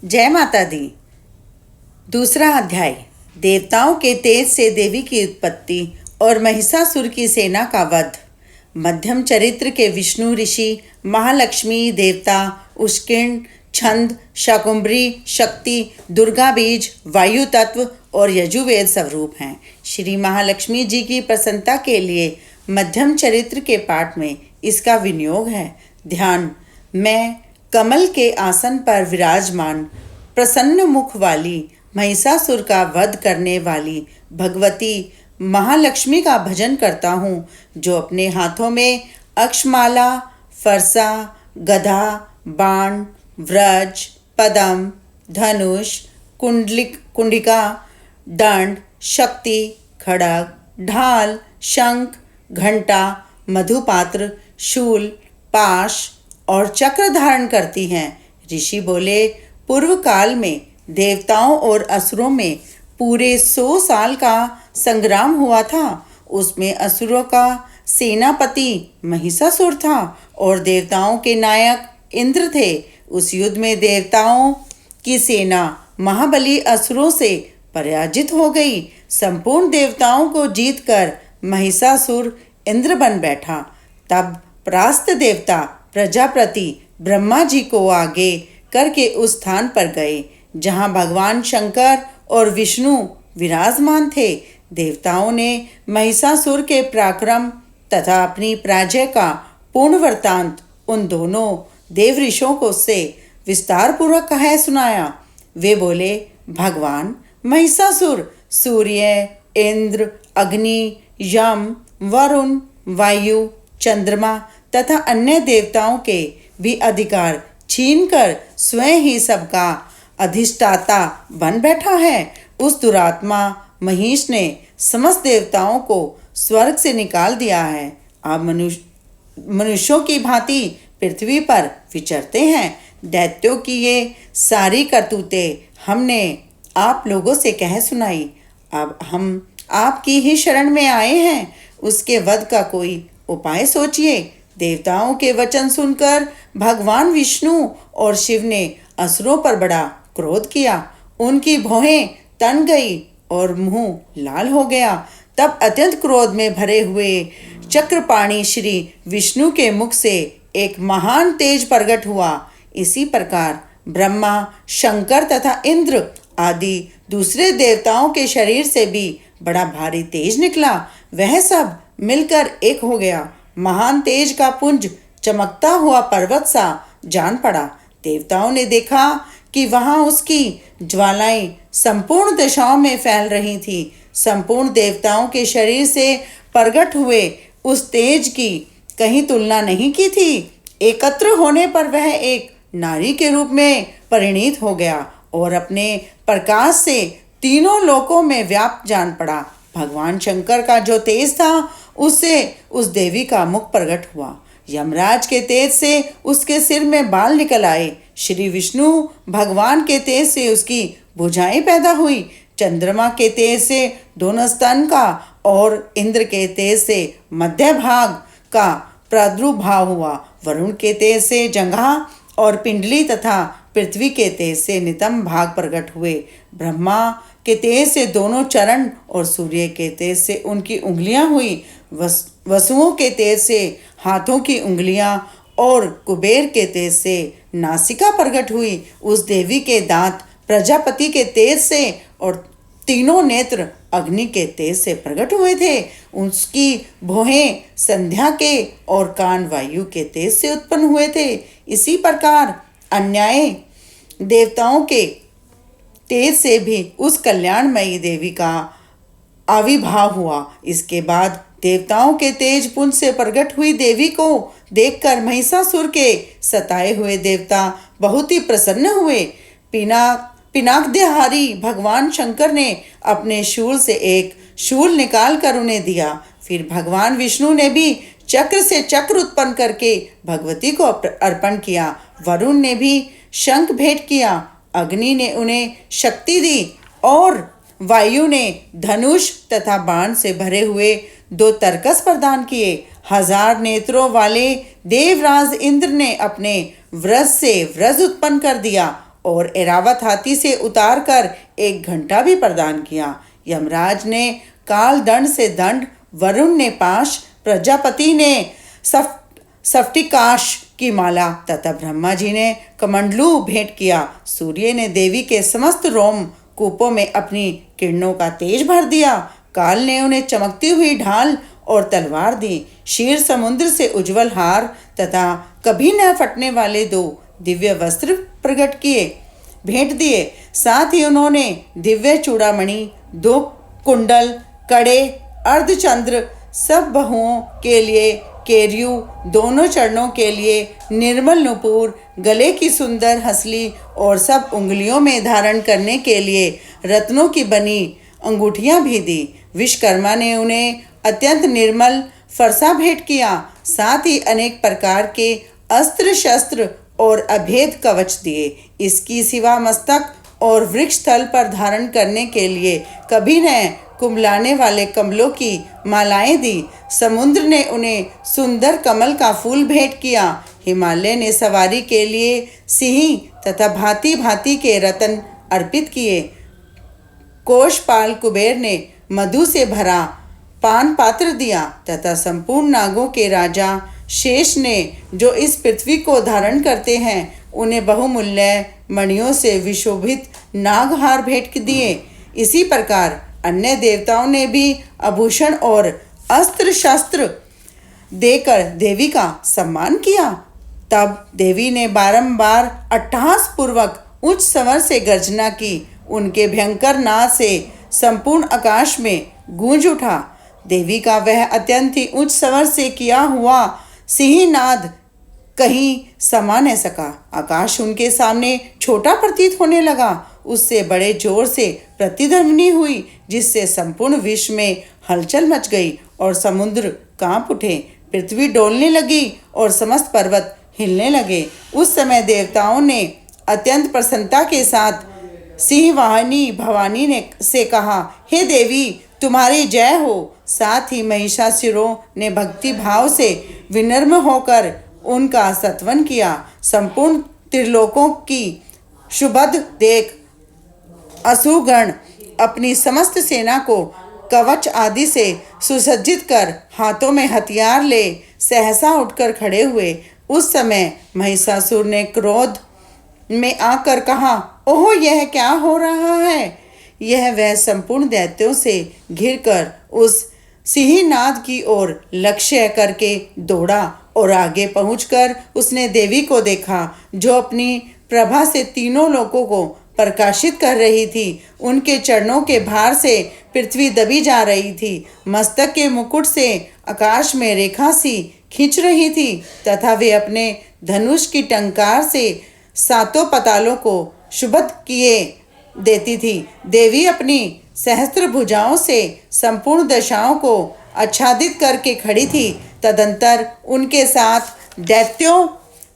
जय माता दी। दूसरा अध्याय, देवताओं के तेज से देवी की उत्पत्ति और महिषासुर की सेना का वध। मध्यम चरित्र के विष्णु ऋषि महालक्ष्मी देवता उष्किन, छंद, शाकुंभरी शक्ति, दुर्गा बीज, वायु तत्व और यजुर्वेद स्वरूप हैं। श्री महालक्ष्मी जी की प्रसन्नता के लिए मध्यम चरित्र के पाठ में इसका विनियोग है। ध्यान। मैं कमल के आसन पर विराजमान प्रसन्न मुख वाली महिषासुर का वध करने वाली भगवती महालक्ष्मी का भजन करता हूँ, जो अपने हाथों में अक्षमाला, फरसा, गदा, बाण, व्रज, पदम, धनुष, कुंडिका, दंड, शक्ति, खड़ग, ढाल, शंख, घंटा, मधुपात्र, शूल, पाश और चक्र धारण करती हैं। ऋषि बोले, पूर्व काल में देवताओं और असुरों में पूरे 100 साल का संग्राम हुआ था। उसमें असुरों का सेनापति महिषासुर था और देवताओं के नायक इंद्र थे। उस युद्ध में देवताओं की सेना महाबली असुरों से पराजित हो गई। संपूर्ण देवताओं को जीतकर महिषासुर इंद्र बन बैठा। तब परास्त देवता प्रजापति ब्रह्मा जी को आगे करके उस स्थान पर गए जहां भगवान शंकर और विष्णु विराजमान थे। देवताओं ने महिषासुर के पराक्रम तथा अपनी पराजय का पूर्ण वृत्तांत उन दोनों देव ऋषियों को से विस्तार पूर्वक कह सुनाया। वे बोले, भगवान महिषासुर सूर्य, इंद्र, अग्नि, यम, वरुण, वायु, चंद्रमा तथा अन्य देवताओं के भी अधिकार छीनकर स्वयं ही सबका अधिष्ठाता बन बैठा है। उस दुरात्मा महिष ने समस्त देवताओं को स्वर्ग से निकाल दिया है। अब मनुष्यों की भांति पृथ्वी पर विचरते हैं। दैत्यों की ये सारी करतूतें हमने आप लोगों से कह सुनाई। अब हम आपकी ही शरण में आए हैं। उसके वध का कोई उपाय सोचिए। देवताओं के वचन सुनकर भगवान विष्णु और शिव ने असुरों पर बड़ा क्रोध किया। उनकी भौहें तन गई और मुंह लाल हो गया। तब अत्यंत क्रोध में भरे हुए चक्रपाणी श्री विष्णु के मुख से एक महान तेज प्रकट हुआ। इसी प्रकार ब्रह्मा, शंकर तथा इंद्र आदि दूसरे देवताओं के शरीर से भी बड़ा भारी तेज निकला। वह सब मिलकर एक हो गया। महान तेज का पुंज चमकता हुआ पर्वत सा जान पड़ा। देवताओं ने देखा कि वहां उसकी ज्वालाएं संपूर्ण दिशाओं में फैल रही थी। संपूर्ण देवताओं के शरीर से प्रकट हुए उस तेज की कहीं तुलना नहीं की थी। एकत्र होने पर वह एक नारी के रूप में परिणीत हो गया और अपने प्रकाश से तीनों लोकों में व्याप्त जान पड़ा। भगवान शंकर का जो तेज था उससे उस देवी का मुख प्रकट हुआ। यमराज के तेज से उसके सिर में बाल निकल आए। श्री विष्णु भगवान के तेज से उसकी भुजाएं पैदा हुई। चंद्रमा के तेज से दोनों स्तन का और इंद्र के तेज से मध्य भाग का प्रादुर्भाव हुआ। वरुण के तेज से जंघा और पिंडली तथा पृथ्वी के तेज से नितंब भाग प्रकट हुए। ब्रह्मा के तेज से दोनों चरण और सूर्य के तेज से उनकी उंगलियां हुई। वसुओं के तेज से हाथों की उंगलियां और कुबेर के तेज से नासिका प्रकट हुई। उस देवी के दांत प्रजापति के तेज से और तीनों नेत्र अग्नि के तेज से प्रकट हुए थे। उसकी भौहें संध्या के और कान वायु के तेज से उत्पन्न हुए थे। इसी प्रकार अन्याय देवताओं के तेज से भी उस कल्याणमयी देवी का आविर्भाव हुआ। इसके बाद देवताओं के तेज पुंज से प्रकट हुई देवी को देखकर महिषासुर के सताए हुए देवता बहुत ही प्रसन्न हुए। पिनाकदेहारी भगवान शंकर ने अपने शूल से एक शूल निकाल कर उन्हें दिया। फिर भगवान विष्णु ने भी चक्र से चक्र उत्पन्न करके भगवती को अर्पण किया। वरुण ने भी शंख भेंट किया। अग्नि ने उन्हें शक्ति दी और वायु ने धनुष तथा बाण से भरे हुए 2 तरकस प्रदान किए। 1000 नेत्रों वाले देवराज इंद्र ने अपने व्रज से व्रज उत्पन्न कर दिया और एरावत हाथी से उतार कर 1 घंटा भी प्रदान किया। यमराज ने काल दंड से दंड, वरुण ने पाश, प्रजापति ने सफ्टिकाश की माला तथा ब्रह्मा जी ने कमंडलू भेंट किया। सूर्य ने देवी के समस्त रोम कूपों में अपनी किरणों का तेज भर दिया। काल ने उन्हें चमकती हुई ढाल और तलवार दी। क्षीर समुद्र से उज्जवल हार तथा कभी न फटने वाले 2 दिव्य वस्त्र प्रकट किए, भेंट दिए। साथ ही उन्होंने दिव्य चूड़ामणि, 2 कुंडल, कड़े, अर्धचंद्र, सब बहुओं के लिए केरियू, दोनों चरणों के लिए निर्मल नुपुर, गले की सुंदर हंसली और सब उंगलियों में धारण करने के लिए रत्नों की बनी अंगूठियां भी दी। विश्वकर्मा ने उन्हें अत्यंत निर्मल फरसा भेंट किया। साथ ही अनेक प्रकार के अस्त्र शस्त्र और अभेद कवच दिए। इसकी सिवा मस्तक और वृक्ष थल पर धारण करने के लिए कभी न कुंभलाने वाले कमलों की मालाएं दी। समुद्र ने उन्हें सुंदर कमल का फूल भेंट किया। हिमालय ने सवारी के लिए सिंह तथा भांति भांति के रत्न अर्पित किए। कोषपाल कुबेर ने मधु से भरा पान पात्र दिया तथा संपूर्ण नागों के राजा शेष ने, जो इस पृथ्वी को धारण करते हैं, उन्हें बहुमूल्य मणियों से विशोभित नागहार भेंट दिए। इसी प्रकार अन्य देवताओं ने भी आभूषण और अस्त्र शस्त्र देकर देवी का सम्मान किया। तब देवी ने बारंबार अट्टहास पूर्वक उच्च स्वर से गर्जना की। उनके भयंकर नाद से संपूर्ण आकाश में गूंज उठा। देवी का वह अत्यंत ही उच्च स्वर से किया हुआ सिंहनाद कहीं समा न सका। आकाश उनके सामने छोटा प्रतीत होने लगा। उससे बड़े जोर से प्रतिध्वनि हुई, जिससे संपूर्ण विश्व में हलचल मच गई और समुद्र कांप उठे, पृथ्वी डोलने लगी और समस्त पर्वत हिलने लगे। उस समय देवताओं ने अत्यंत प्रसन्नता के साथ सिंहवाहिनी भवानी ने से कहा, हे देवी, तुम्हारी जय हो। साथ ही महिषासुरों ने भक्ति भाव से विनम्र होकर उनका स्तवन किया। संपूर्ण त्रिलोकों की शुभद देख असुरगण अपनी समस्त सेना को कवच आदि से सुसज्जित कर हाथों में हथियार ले सहसा उठकर खड़े हुए। उस समय महिषासुर ने क्रोध में आकर कहा, ओह, यह क्या हो रहा है? यह वह संपूर्ण दैत्यों से घिरकर उस सिंहनाद की ओर लक्ष्य करके दौड़ा और आगे पहुंचकर उसने देवी को देखा, जो अपनी प्रभा से तीनों लोकों को प्रकाशित कर रही थी। उनके चरणों के भार से पृथ्वी दबी जा रही थी। मस्तक के मुकुट से आकाश में रेखा सी खींच रही थी तथा वे अपने धनुष की टंकार से 7 पतालों को शुभद किए देती थी। देवी अपनी सहस्त्र भुजाओं से संपूर्ण दशाओं को आच्छादित करके खड़ी थी। तदंतर उनके साथ दैत्यों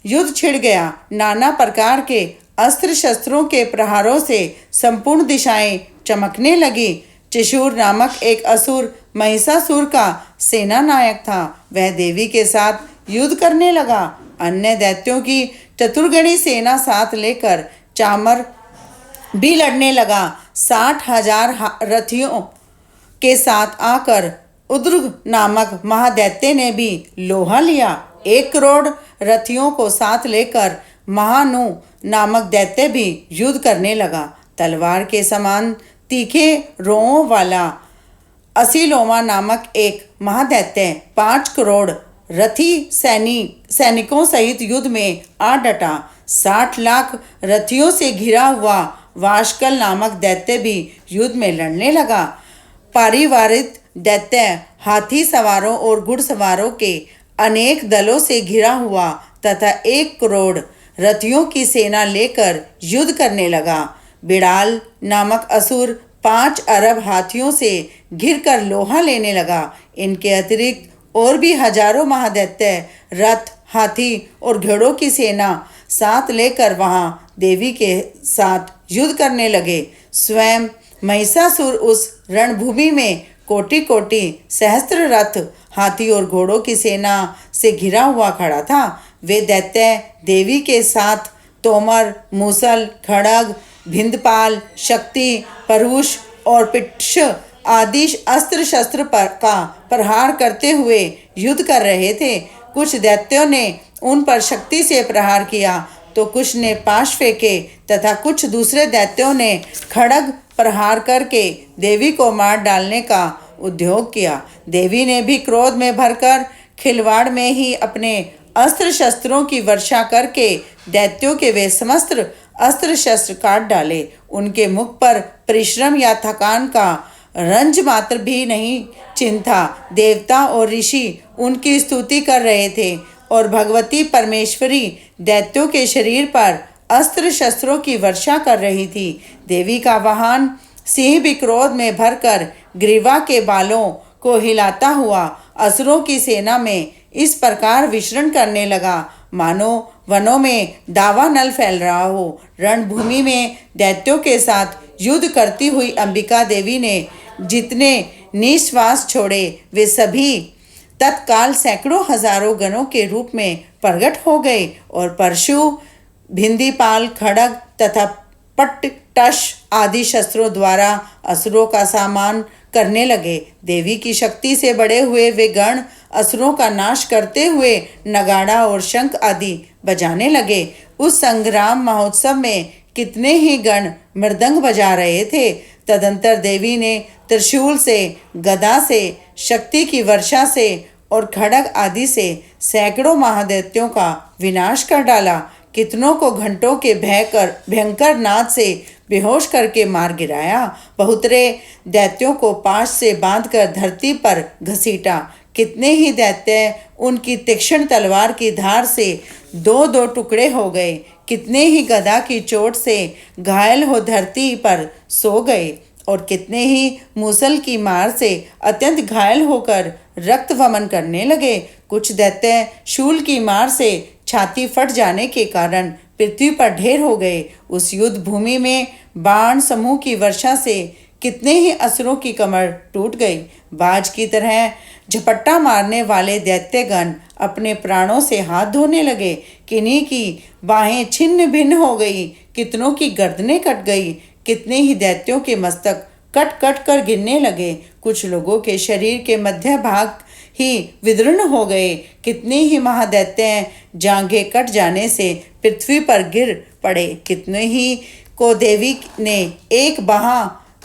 युद्ध छिड़ गया। नाना प्रकार के अस्त्र शस्त्रों के प्रहारों से संपूर्ण दिशाएं चमकने लगी। त्रिशूर नामक एक असुर महिषासुर का सेना नायक था। वह देवी के साथ युद्ध करने लगा। अन्य दैत्यों की चतुर्गणी सेना साथ लेकर चामर भी लड़ने लगा। 60,000 रथियों के साथ आकर उद्र नामक महादैत्य ने भी लोहा लिया। 1 करोड़ रथियों को साथ लेकर महानु नामक दैत्य भी युद्ध करने लगा। तलवार के समान तीखे रोंों वाला असीलोमा नामक एक महादैत्य 5 करोड़ रथी सैनिकों सहित युद्ध में आ डटा। 60 लाख रथियों से घिरा हुआ वाशकल नामक दैत्य भी युद्ध में लड़ने लगा। पारिवारिक दैत्य हाथी सवारों और घुड़सवारों के अनेक दलों से घिरा हुआ तथा 1 करोड़ रथियों की सेना लेकर युद्ध करने लगा। बिड़ाल नामक असुर 5 अरब हाथियों से घिरकर लोहा लेने लगा। इनके अतिरिक्त और भी हजारों महादैत्य रथ, हाथी और घोड़ों की सेना साथ लेकर वहां देवी के साथ युद्ध करने लगे। स्वयं महिषासुर उस रणभूमि में कोटि कोटि सहस्त्र रथ, हाथी और घोड़ों की सेना से घिरा हुआ खड़ा था। वे दैत्य देवी के साथ तोमर, मूसल, खड़ग, भिंदपाल, शक्ति, परुष और पिट्श आदि अस्त्र शस्त्र का प्रहार करते हुए युद्ध कर रहे थे। कुछ दैत्यों ने उन पर शक्ति से प्रहार किया तो कुछ ने पाश फेंके तथा कुछ दूसरे दैत्यों ने खड़ग प्रहार करके देवी को मार डालने का उद्योग किया। देवी ने भी क्रोध में भरकर खिलवाड़ में ही अपने अस्त्र शस्त्रों की वर्षा करके दैत्यों के वे समस्त अस्त्र शस्त्र काट डाले। उनके मुख पर परिश्रम या थकान का रंज मात्र भी नहीं चिन्ह था। देवता और ऋषि उनकी स्तुति कर रहे थे और भगवती परमेश्वरी दैत्यों के शरीर पर अस्त्र शस्त्रों की वर्षा कर रही थी। देवी का वाहन सिंह भी क्रोध में भरकर ग्रीवा के बालों को हिलाता हुआ असुरों की सेना में इस प्रकार विचरण करने लगा मानो वनों में दावानल फैल रहा हो। रणभूमि में दैत्यों के साथ युद्ध करती हुई अंबिका देवी ने जितने निश्वास छोड़े वे सभी तत्काल सैकड़ों हजारों गणों के रूप में प्रकट हो गए और परशु, भिंदीपाल, खड़ग तथा पट्टश आदि शस्त्रों द्वारा असुरों का सामना करने लगे। देवी की शक्ति से बड़े हुए वे गण असुरों का नाश करते हुए नगाड़ा और शंख आदि बजाने लगे। उस संग्राम महोत्सव में कितने ही गण मृदंग बजा रहे थे। तदंतर देवी ने त्रिशूल से, गदा से, शक्ति की वर्षा से और खड़ग आदि से सैकड़ों महादैत्यों का विनाश कर डाला। कितनों को घंटों के भयंकर नाद से बेहोश करके मार गिराया। बहुतरे दैत्यों को पाश से बांधकर धरती पर घसीटा। कितने ही दैत्य उनकी तीक्ष्ण तलवार की धार से दो दो टुकड़े हो गए। कितने ही गदा की चोट से घायल हो धरती पर सो गए और कितने ही मूसल की मार से अत्यंत घायल होकर रक्त वमन करने लगे। कुछ दैत्य शूल की मार से छाती फट जाने के कारण पृथ्वी पर ढेर हो गए। उस युद्ध भूमि में बाण समूह की वर्षा से कितने ही असुरों की कमर टूट गई। बाज की तरह झपट्टा मारने वाले दैत्यगण अपने प्राणों से हाथ धोने लगे। किन्हीं की बाहें छिन्न भिन्न हो गई, कितनों की गर्दनें कट गई। कितने ही दैत्यों के मस्तक कट कट कर गिरने लगे। कुछ लोगों के शरीर के मध्य भाग ही विदीर्ण हो गए। कितने ही महादैत्य जांघें कट जाने से पृथ्वी पर गिर पड़े। कितने ही को देवी ने एक बाह,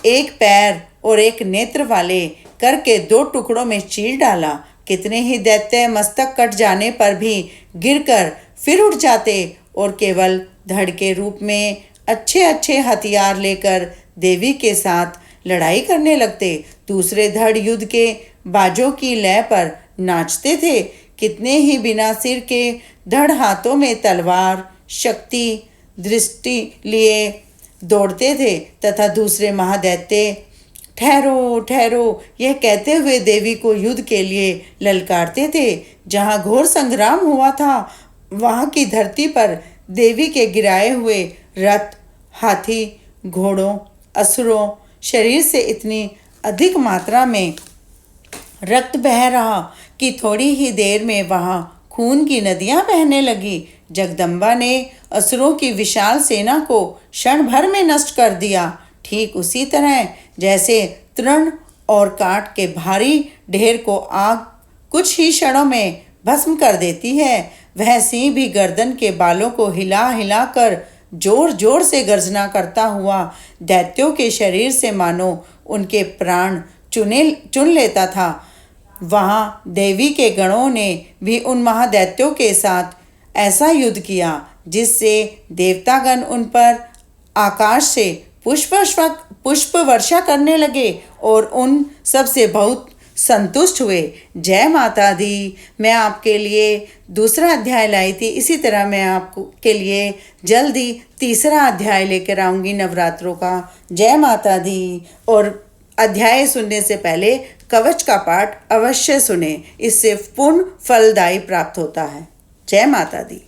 एक पैर और एक नेत्र वाले करके दो टुकड़ों में चीर डाला। कितने ही दैत्य मस्तक कट जाने पर भी गिरकर फिर उठ जाते और केवल धड़ के रूप में अच्छे अच्छे हथियार लेकर देवी के साथ लड़ाई करने लगते। दूसरे धड़ युद्ध के बाजों की लय पर नाचते थे। कितने ही बिना सिर के धड़ हाथों में तलवार, शक्ति, दृष्टि लिए दौड़ते थे तथा दूसरे महादैत्य ठहरो ठहरो यह कहते हुए देवी को युद्ध के लिए ललकारते थे। जहाँ घोर संग्राम हुआ था वहाँ की धरती पर देवी के गिराए हुए रथ, हाथी, घोड़ों, असुरों शरीर से इतनी अधिक मात्रा में रक्त बह रहा कि थोड़ी ही देर में वहाँ खून की नदियाँ बहने लगी। जगदम्बा ने असुरों की विशाल सेना को क्षण भर में नष्ट कर दिया। ठीक उसी तरह जैसे तृण और काठ के भारी ढेर को आग कुछ ही क्षणों में भस्म कर देती है, वह सिंह भी गर्दन के बालों को हिला हिला कर जोर जोर से गर्जना करता हुआ दैत्यों के शरीर से मानो उनके प्राण चुन लेता था। वहाँ देवी के गणों ने भी उन महादैत्यों के साथ ऐसा युद्ध किया जिससे देवतागण उन पर आकाश से पुष्प वर्षा करने लगे और उन सब से बहुत संतुष्ट हुए। जय माता दी। मैं आपके लिए दूसरा अध्याय लाई थी। इसी तरह मैं आपको के लिए जल्दी तीसरा अध्याय लेकर आऊँगी नवरात्रों का। जय माता दी। और अध्याय सुनने से पहले कवच का पाठ अवश्य सुने, इससे पूर्ण फलदायी प्राप्त होता है। जय माता दी।